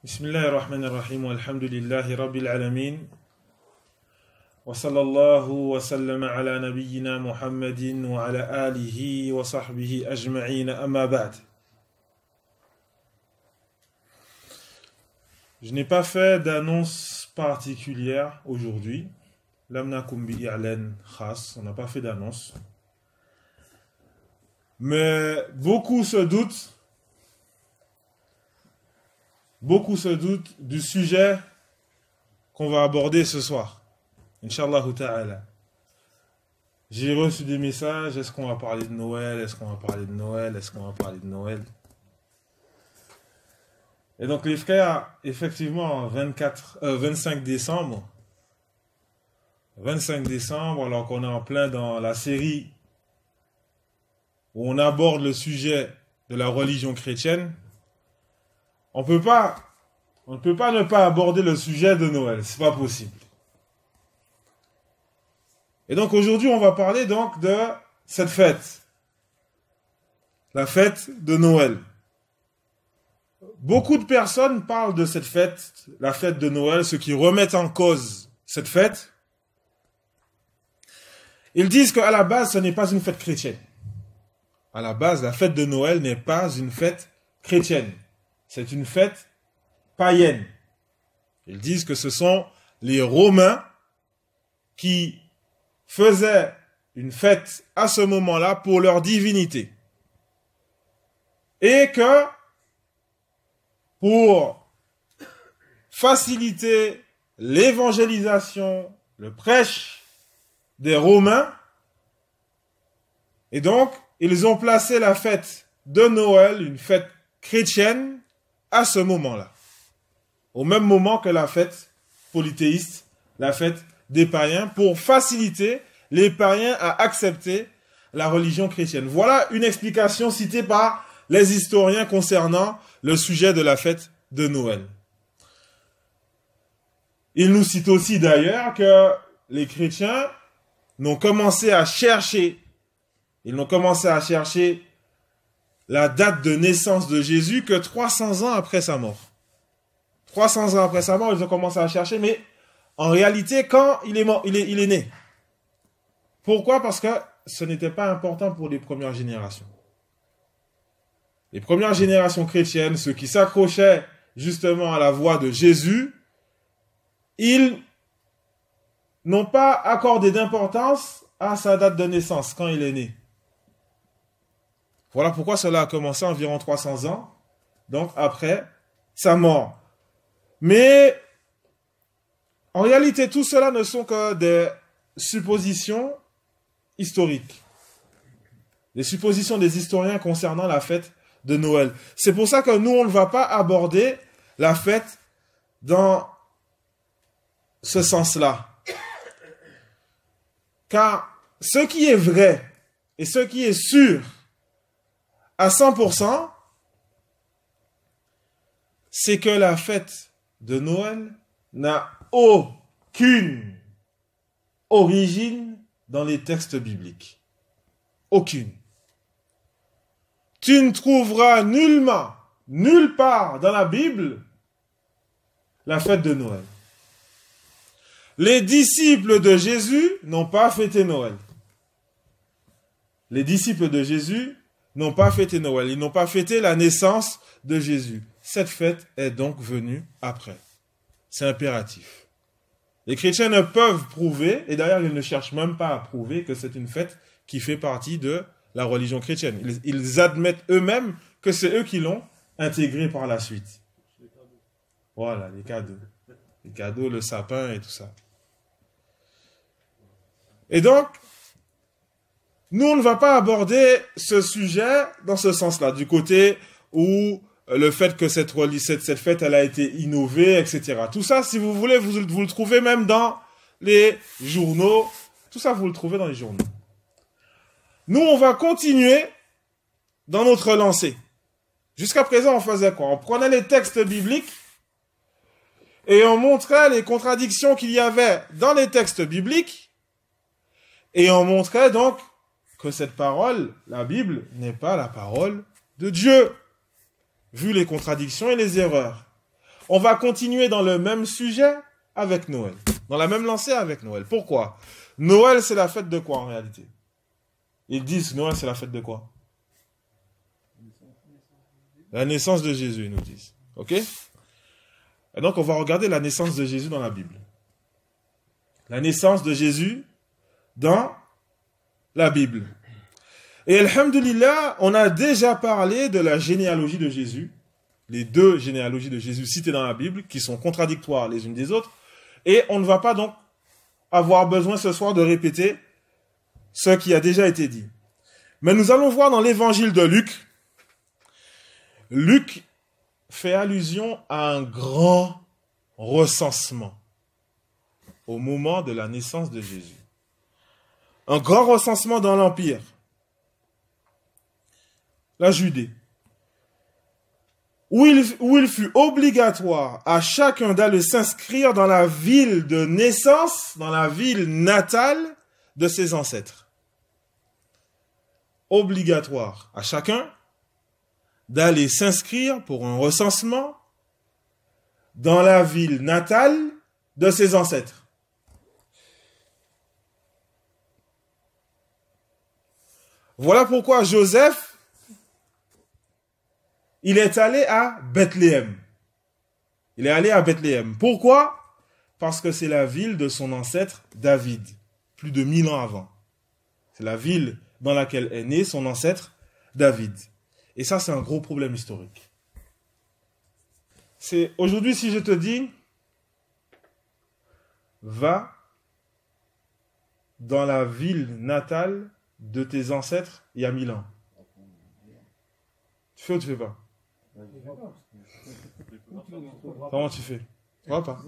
Bismillahir Rahmanir Rahim, walhamdulillahi Rabbil Alamin, wa sallallahu wa sallama ala nabiyyina Muhammadin wa ala alihi wa sahbihi ajma'in, amma ba'd. Je n'ai pas fait d'annonce particulière aujourd'hui. Lam nakum bi i'lan khas, on n'a pas fait d'annonce. Mais beaucoup se doutent du sujet qu'on va aborder ce soir. Inch'Allah ta'ala. J'ai reçu des messages, est-ce qu'on va parler de Noël, est-ce qu'on va parler de Noël, est-ce qu'on va parler de Noël. Et donc les frères, effectivement, 25 décembre, alors qu'on est en plein dans la série où on aborde le sujet de la religion chrétienne, on ne peut pas ne pas aborder le sujet de Noël, c'est pas possible. Et donc aujourd'hui, on va parler donc de cette fête, la fête de Noël. Beaucoup de personnes parlent de cette fête, la fête de Noël, ceux qui remettent en cause cette fête. Ils disent qu'à la base, ce n'est pas une fête chrétienne. À la base, la fête de Noël n'est pas une fête chrétienne. C'est une fête païenne. Ils disent que ce sont les Romains qui faisaient une fête à ce moment-là pour leur divinité. Et que pour faciliter l'évangélisation, le prêche des Romains, et donc ils ont placé la fête de Noël, une fête chrétienne, à ce moment-là. Au même moment que la fête polythéiste, la fête des païens, pour faciliter les païens à accepter la religion chrétienne. Voilà une explication citée par les historiens concernant le sujet de la fête de Noël. Ils nous citent aussi d'ailleurs que les chrétiens n'ont commencé à chercher la date de naissance de Jésus que 300 ans après sa mort. 300 ans après sa mort, ils ont commencé à chercher, mais en réalité, quand il est mort, il est né. Pourquoi? Parce que ce n'était pas important pour les premières générations. Les premières générations chrétiennes, ceux qui s'accrochaient justement à la voie de Jésus, ils n'ont pas accordé d'importance à sa date de naissance, quand il est né. Voilà pourquoi cela a commencé environ 300 ans, donc après sa mort. Mais en réalité, tout cela ne sont que des suppositions historiques. Des suppositions des historiens concernant la fête de Noël. C'est pour ça que nous, on ne va pas aborder la fête dans ce sens-là. Car ce qui est vrai et ce qui est sûr à 100%, c'est que la fête de Noël n'a aucune origine dans les textes bibliques. Aucune. Tu ne trouveras nullement, nulle part dans la Bible, la fête de Noël. Les disciples de Jésus n'ont pas fêté Noël. Les disciples de Jésus n'ont pas fêté Noël. Ils n'ont pas fêté la naissance de Jésus. Cette fête est donc venue après. C'est impératif. Les chrétiens ne peuvent prouver, et d'ailleurs ils ne cherchent même pas à prouver que c'est une fête qui fait partie de la religion chrétienne. Ils admettent eux-mêmes que c'est eux qui l'ont intégrée par la suite. Voilà, les cadeaux. Les cadeaux, le sapin et tout ça. Et donc, nous, on ne va pas aborder ce sujet dans ce sens-là, du côté où le fait que cette fête, elle a été innovée, etc. Tout ça, si vous voulez, vous le trouvez même dans les journaux. Tout ça, vous le trouvez dans les journaux. Nous, on va continuer dans notre lancée. Jusqu'à présent, on faisait quoi? On prenait les textes bibliques et on montrait les contradictions qu'il y avait dans les textes bibliques et on montrait donc que cette parole, la Bible, n'est pas la parole de Dieu, vu les contradictions et les erreurs. on va continuer dans le même sujet avec Noël. Dans la même lancée avec Noël. Pourquoi? Noël, c'est la fête de quoi en réalité? Ils disent Noël, c'est la fête de quoi? La naissance de Jésus, ils nous disent. Ok? Et donc, on va regarder la naissance de Jésus dans la Bible. La naissance de Jésus dans la Bible. Et alhamdulillah, on a déjà parlé de la généalogie de Jésus. Les deux généalogies de Jésus citées dans la Bible, qui sont contradictoires les unes des autres. Et on ne va pas donc avoir besoin ce soir de répéter ce qui a déjà été dit. Mais nous allons voir dans l'évangile de Luc. Luc fait allusion à un grand recensement au moment de la naissance de Jésus. Un grand recensement dans l'Empire. La Judée. Où il fut obligatoire à chacun d'aller s'inscrire dans la ville de naissance, dans la ville natale de ses ancêtres. Obligatoire à chacun d'aller s'inscrire pour un recensement dans la ville natale de ses ancêtres. Voilà pourquoi Joseph, il est allé à Bethléem. Il est allé à Bethléem. Pourquoi? Parce que c'est la ville de son ancêtre David, plus de 1000 ans avant. C'est la ville dans laquelle est né son ancêtre David. Et ça, c'est un gros problème historique. C'est aujourd'hui, si je te dis, va dans la ville natale de tes ancêtres il y a 1000 ans. Tu fais ou tu fais pas? Comment tu fais? Tu vois pas?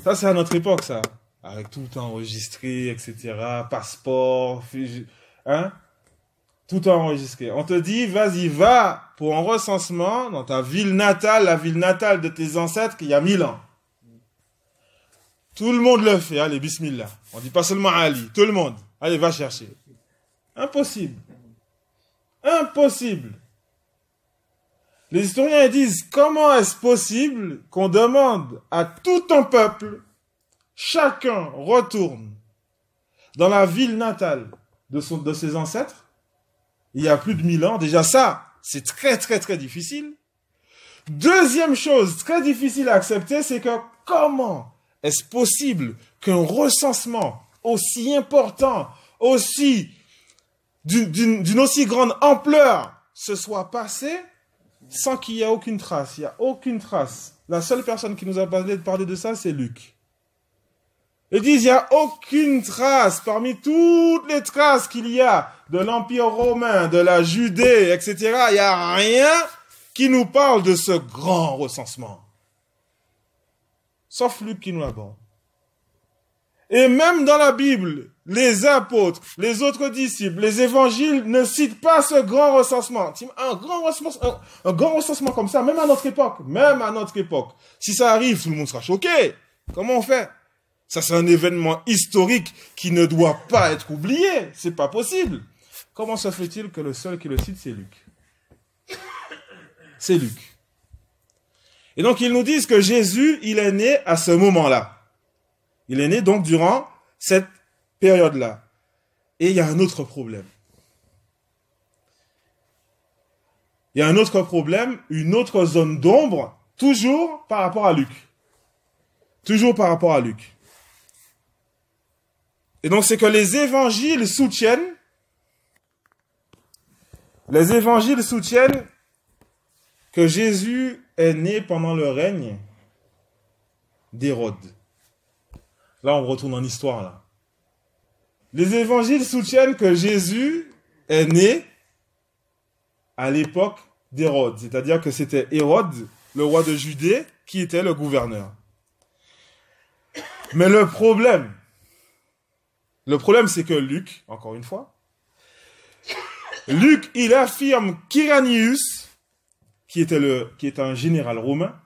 Ça, c'est à notre époque, ça. Avec tout enregistré, etc. Passeport, hein? Tout enregistré. On te dit, vas-y, va pour un recensement dans ta ville natale, la ville natale de tes ancêtres il y a 1000 ans. Tout le monde le fait, allez, bismillah. On dit pas seulement Ali, tout le monde. Allez, va chercher. Impossible. Impossible. Les historiens disent, comment est-ce possible qu'on demande à tout un peuple, chacun retourne dans la ville natale de ses ancêtres, il y a plus de 1000 ans. Déjà ça, c'est très très très difficile. Deuxième chose très difficile à accepter, c'est que comment est-ce possible qu'un recensement aussi important, d'une aussi grande ampleur se soit passé sans qu'il y ait aucune trace? Il n'y a aucune trace. La seule personne qui nous a parlé de ça, c'est Luc. Ils disent, il n'y a aucune trace parmi toutes les traces qu'il y a de l'Empire romain, de la Judée, etc. Il n'y a rien qui nous parle de ce grand recensement. Sauf Luc qui nous l'aborde. Et même dans la Bible, les apôtres, les autres disciples, les évangiles ne citent pas ce grand recensement. Un grand recensement comme ça, même à notre époque. Si ça arrive, tout le monde sera choqué. Comment on fait? Ça, c'est un événement historique qui ne doit pas être oublié. C'est pas possible. Comment se fait-il que le seul qui le cite, c'est Luc? C'est Luc. Et donc, ils nous disent que Jésus, il est né à ce moment-là. Il est né donc durant cette période-là. Et il y a un autre problème. Il y a un autre problème, une autre zone d'ombre, toujours par rapport à Luc. Toujours par rapport à Luc. Et donc, c'est que les évangiles soutiennent que Jésus est né pendant le règne d'Hérode. Là, on retourne en histoire, là. Les évangiles soutiennent que Jésus est né à l'époque d'Hérode. C'est-à-dire que c'était Hérode, le roi de Judée, qui était le gouverneur. Mais le problème, c'est que Luc, encore une fois, Luc, il affirme qu'Iranius, qui était un général romain,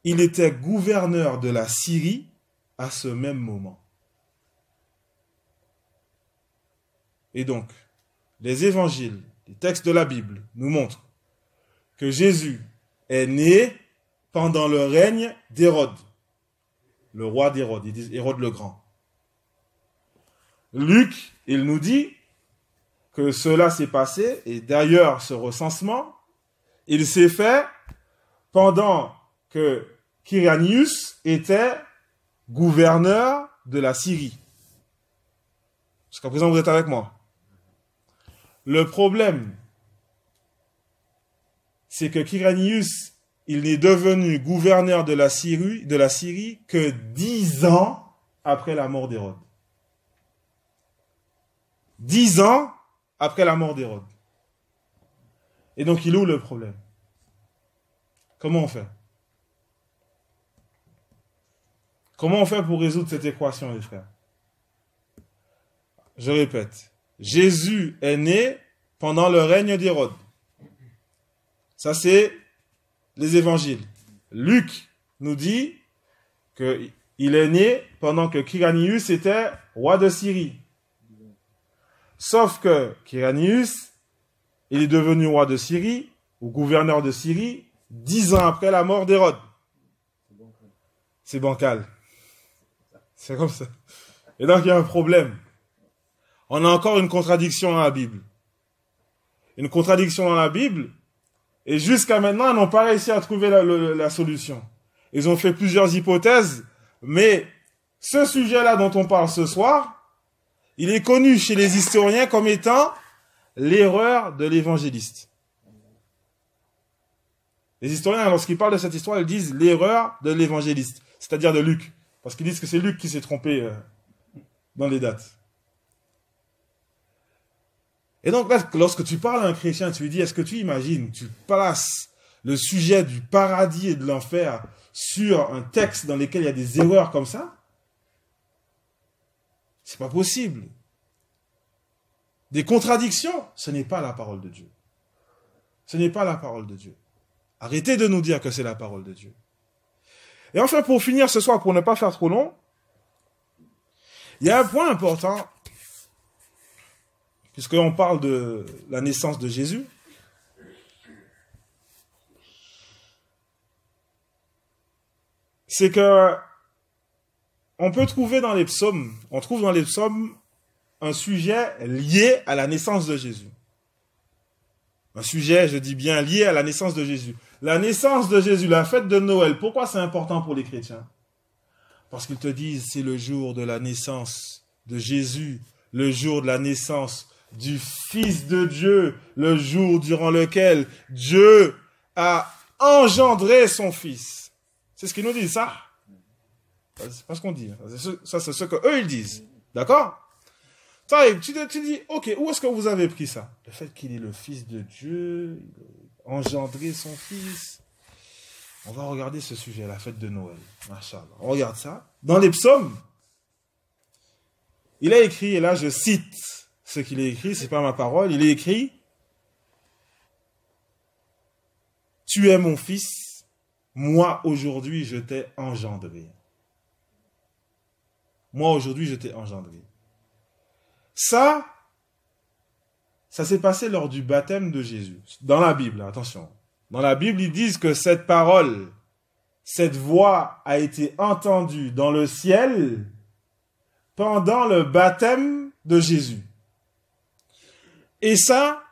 il était gouverneur de la Syrie à ce même moment. Et donc, les évangiles, les textes de la Bible nous montrent que Jésus est né pendant le règne d'Hérode, le roi d'Hérode, ils disent Hérode le Grand. Luc, il nous dit que cela s'est passé, et d'ailleurs ce recensement, il s'est fait pendant que Quirinius était gouverneur de la Syrie. Jusqu'à présent, vous êtes avec moi. Le problème, c'est que Quirinius, il n'est devenu gouverneur de la Syrie que 10 ans après la mort d'Hérode. 10 ans après la mort d'Hérode. Et donc, il est où le problème? Comment on fait? Comment on fait pour résoudre cette équation, les frères? Je répète. Jésus est né pendant le règne d'Hérode. Ça, c'est les évangiles. Luc nous dit qu'il est né pendant que Quirinius était roi de Syrie. Sauf que Quirinius, il est devenu roi de Syrie, ou gouverneur de Syrie, 10 ans après la mort d'Hérode. C'est bancal. C'est comme ça. Et donc, il y a un problème. On a encore une contradiction dans la Bible. Une contradiction dans la Bible, et jusqu'à maintenant, ils n'ont pas réussi à trouver la solution. Ils ont fait plusieurs hypothèses, mais ce sujet-là dont on parle ce soir, il est connu chez les historiens comme étant l'erreur de l'évangéliste. Les historiens, lorsqu'ils parlent de cette histoire, ils disent l'erreur de l'évangéliste, c'est-à-dire de Luc, parce qu'ils disent que c'est Luc qui s'est trompé dans les dates. Et donc là, lorsque tu parles à un chrétien, tu lui dis, est-ce que tu imagines, tu places le sujet du paradis et de l'enfer sur un texte dans lequel il y a des erreurs comme ça? C'est pas possible. Des contradictions, ce n'est pas la parole de Dieu. Ce n'est pas la parole de Dieu. Arrêtez de nous dire que c'est la parole de Dieu. Et enfin, pour finir ce soir, pour ne pas faire trop long, il y a un point important, puisqu'on parle de la naissance de Jésus. C'est que on peut trouver dans les psaumes, on trouve dans les psaumes un sujet lié à la naissance de Jésus. Un sujet, je dis bien, lié à la naissance de Jésus. La naissance de Jésus, la fête de Noël, pourquoi c'est important pour les chrétiens? Parce qu'ils te disent, c'est le jour de la naissance de Jésus, le jour de la naissance du Fils de Dieu, le jour durant lequel Dieu a engendré son Fils. C'est ce qu'ils nous disent, ça? C'est pas ce qu'on dit. Ça, c'est ce qu'eux, ils disent. D'accord? Tu dis, ok, où est-ce que vous avez pris ça? Le fait qu'il est le Fils de Dieu, il a engendré son Fils. On va regarder ce sujet, la fête de Noël. Machallah. On regarde ça. Dans les psaumes, il a écrit, et là je cite ce qu'il a écrit, c'est pas ma parole, il a écrit « Tu es mon fils, moi aujourd'hui je t'ai engendré. » Moi aujourd'hui je t'ai engendré. Ça s'est passé lors du baptême de Jésus. Dans la Bible, attention. Dans la Bible, ils disent que cette parole, cette voix a été entendue dans le ciel pendant le baptême de Jésus. Et ça,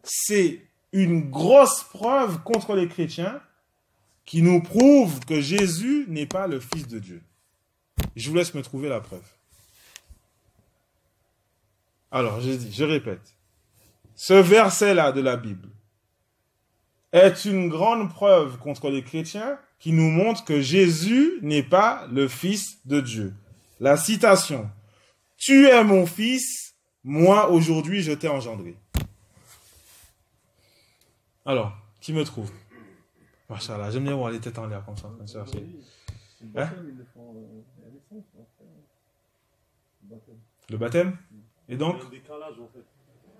c'est une grosse preuve contre les chrétiens qui nous prouve que Jésus n'est pas le Fils de Dieu. Je vous laisse me trouver la preuve. Alors, je répète. Ce verset-là de la Bible est une grande preuve contre les chrétiens qui nous montre que Jésus n'est pas le Fils de Dieu. La citation. « Tu es mon fils, moi aujourd'hui je t'ai engendré. » Alors, qui me trouve? Machallah, j'aime bien voir les têtes en l'air comme ça. Hein? Le baptême? Et donc?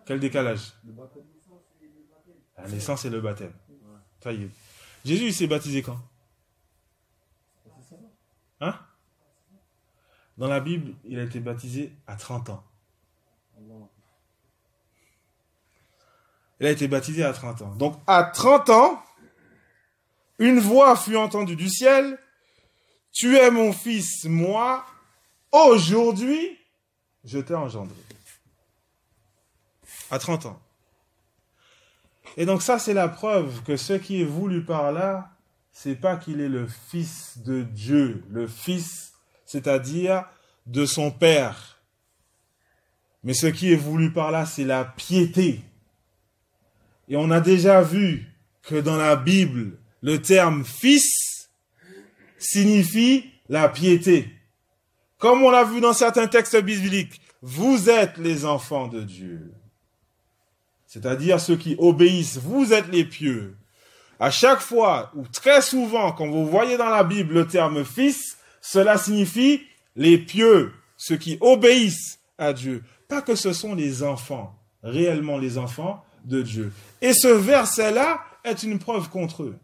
Quel décalage? La naissance et le baptême. Ça y est. Jésus, il s'est baptisé quand? Hein? Dans la Bible, il a été baptisé à 30 ans. Il a été baptisé à 30 ans. Donc, à 30 ans, une voix fut entendue du ciel, tu es mon fils, moi, aujourd'hui, je t'ai engendré. À 30 ans. Et donc ça, c'est la preuve que ce qui est voulu par là, c'est pas qu'il est le fils de Dieu, le fils, c'est-à-dire de son père. Mais ce qui est voulu par là, c'est la piété. Et on a déjà vu que dans la Bible, le terme fils signifie la piété. Comme on l'a vu dans certains textes bibliques, vous êtes les enfants de Dieu. C'est-à-dire ceux qui obéissent, vous êtes les pieux. À chaque fois, ou très souvent, quand vous voyez dans la Bible le terme fils, cela signifie les pieux, ceux qui obéissent à Dieu. Pas que ce sont les enfants, réellement les enfants de Dieu. Et ce verset-là est une preuve contre eux.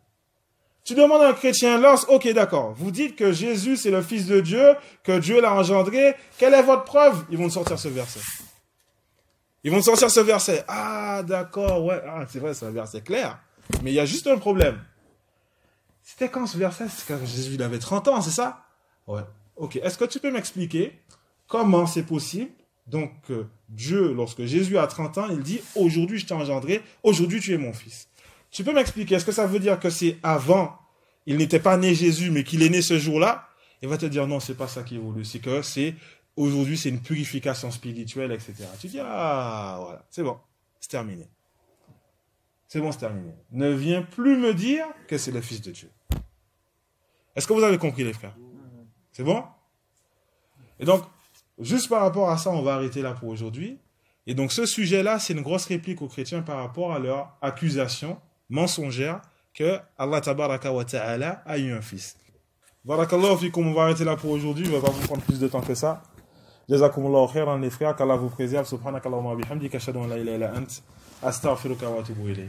Tu demandes à un chrétien, ok d'accord, vous dites que Jésus c'est le fils de Dieu, que Dieu l'a engendré, quelle est votre preuve? Ils vont te sortir ce verset. Ils vont te sortir ce verset. Ah d'accord, ouais, c'est vrai, c'est un verset clair. Mais il y a juste un problème. C'était quand ce verset? C'est quand Jésus il avait 30 ans, c'est ça? Ouais. Ok, est-ce que tu peux m'expliquer comment c'est possible? Donc Dieu, lorsque Jésus a 30 ans, il dit, aujourd'hui je t'ai engendré, aujourd'hui tu es mon fils. Tu peux m'expliquer, est-ce que ça veut dire que c'est avant, il n'était pas né Jésus, mais qu'il est né ce jour-là? Il va te dire, non, c'est pas ça qui est voulu, c'est que aujourd'hui c'est une purification spirituelle, etc. Tu dis, ah, voilà, c'est bon, c'est terminé. C'est bon, c'est terminé. Ne viens plus me dire que c'est le Fils de Dieu. Est-ce que vous avez compris, les frères? C'est bon? Et donc, juste par rapport à ça, on va arrêter là pour aujourd'hui. Et donc, ce sujet-là, c'est une grosse réplique aux chrétiens par rapport à leur accusation mensongère que Allah tabaraka wa ta'ala a eu un fils. Barakallahu fikum, on va arrêter là pour aujourd'hui. Je ne vais pas vous prendre plus de temps que ça. Jazakumullahu khairan, les frères, qu'Allah vous préserve. Subhanakallahumma bihamdika, ashhadu an la ilaha illa ant, astaghfiruka wa atubu ilayk.